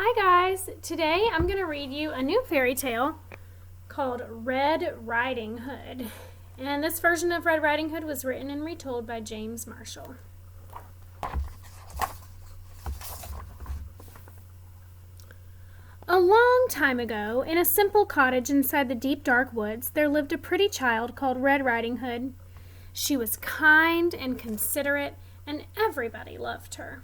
Hi guys! Today I'm going to read you a new fairy tale called Red Riding Hood. And this version of Red Riding Hood was written and retold by James Marshall. A long time ago, in a simple cottage inside the deep dark woods, there lived a pretty child called Red Riding Hood. She was kind and considerate, and everybody loved her.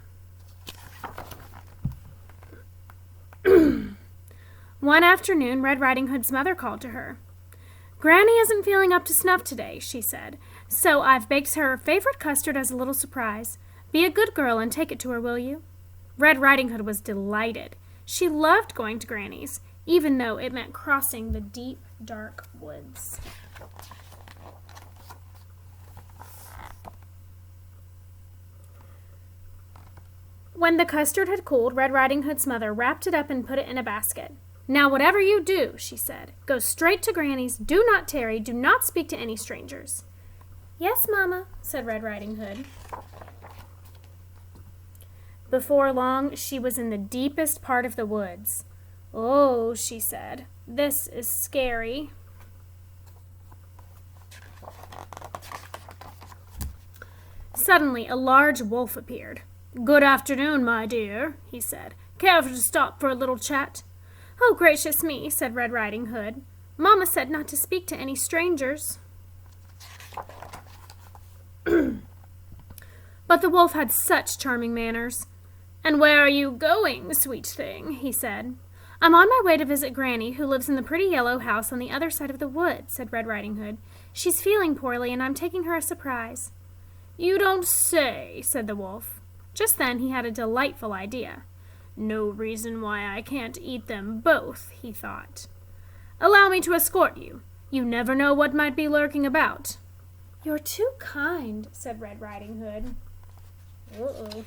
One afternoon, Red Riding Hood's mother called to her. "Granny isn't feeling up to snuff today," she said, "so I've baked her favorite custard as a little surprise. Be a good girl and take it to her, will you?" Red Riding Hood was delighted. She loved going to Granny's, even though it meant crossing the deep, dark woods. When the custard had cooled, Red Riding Hood's mother wrapped it up and put it in a basket. "Now, whatever you do," she said, "go straight to Granny's. Do not tarry. Do not speak to any strangers." "Yes, Mama," said Red Riding Hood. Before long, she was in the deepest part of the woods. "Oh," she said, "this is scary." Suddenly, a large wolf appeared. "Good afternoon, my dear," he said. "Care to stop for a little chat?" "Oh, gracious me," said Red Riding Hood. "Mama said not to speak to any strangers." But the wolf had such charming manners. "And where are you going, sweet thing?" he said. "I'm on my way to visit Granny, who lives in the pretty yellow house on the other side of the wood," said Red Riding Hood. "She's feeling poorly, and I'm taking her a surprise." "You don't say," said the wolf. Just then he had a delightful idea. "No reason why I can't eat them both," he thought. "Allow me to escort you. You never know what might be lurking about." "You're too kind," said Red Riding Hood. Uh-oh.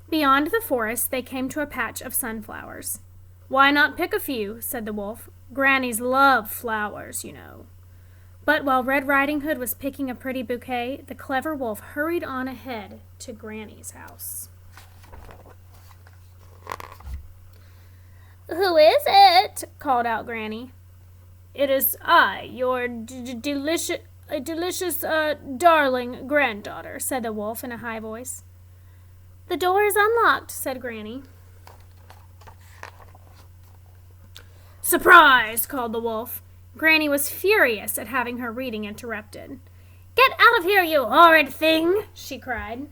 Beyond the forest, they came to a patch of sunflowers. "Why not pick a few?" said the wolf. "Grannies love flowers, you know." But while Red Riding Hood was picking a pretty bouquet, the clever wolf hurried on ahead to Granny's house. "Who is it?" called out Granny. "It is I, your delicious, darling granddaughter," said the wolf in a high voice. "The door is unlocked," said Granny. "Surprise!" called the wolf. Granny was furious at having her reading interrupted. "Get out of here, you horrid thing!" she cried.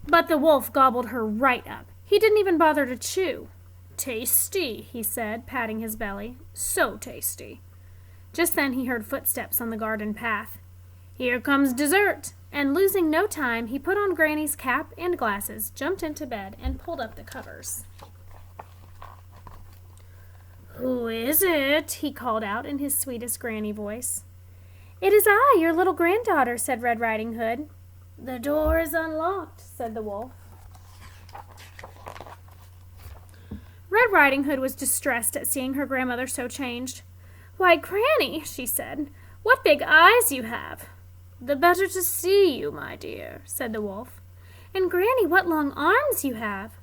But the wolf gobbled her right up. He didn't even bother to chew. "Tasty," he said, patting his belly. "So tasty." Just then he heard footsteps on the garden path. "Here comes dessert!" And losing no time, he put on Granny's cap and glasses, jumped into bed, and pulled up the covers. "Who is it?" he called out in his sweetest Granny voice. "It is I, your little granddaughter," said Red Riding Hood. "The door is unlocked," said the wolf. Red Riding Hood was distressed at seeing her grandmother so changed. "Why, Granny," she said, "what big eyes you have!" "The better to see you, my dear," said the wolf. "And Granny, what long arms you have!"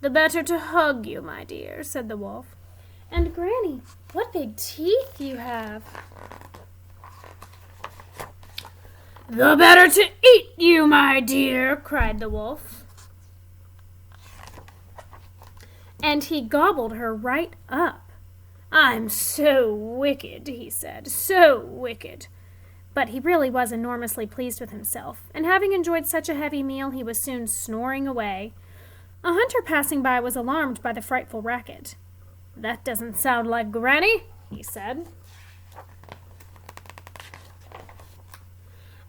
"The better to hug you, my dear," said the wolf. "And Granny, what big teeth you have!" "The better to eat you, my dear," cried the wolf. And he gobbled her right up. "I'm so wicked," he said, "so wicked." But he really was enormously pleased with himself, and having enjoyed such a heavy meal, he was soon snoring away. A hunter passing by was alarmed by the frightful racket. "That doesn't sound like Granny," he said.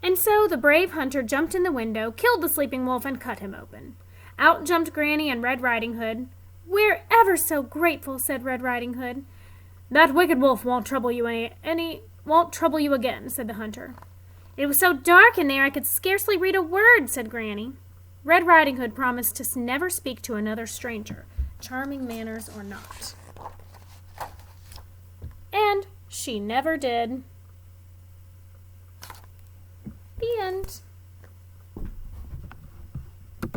And so the brave hunter jumped in the window, killed the sleeping wolf, and cut him open. Out jumped Granny and Red Riding Hood. "We're ever so grateful," said Red Riding Hood. "That wicked wolf won't trouble you again," said the hunter. "It was so dark in there I could scarcely read a word," said Granny. Red Riding Hood promised to never speak to another stranger, charming manners or not. And she never did. The end.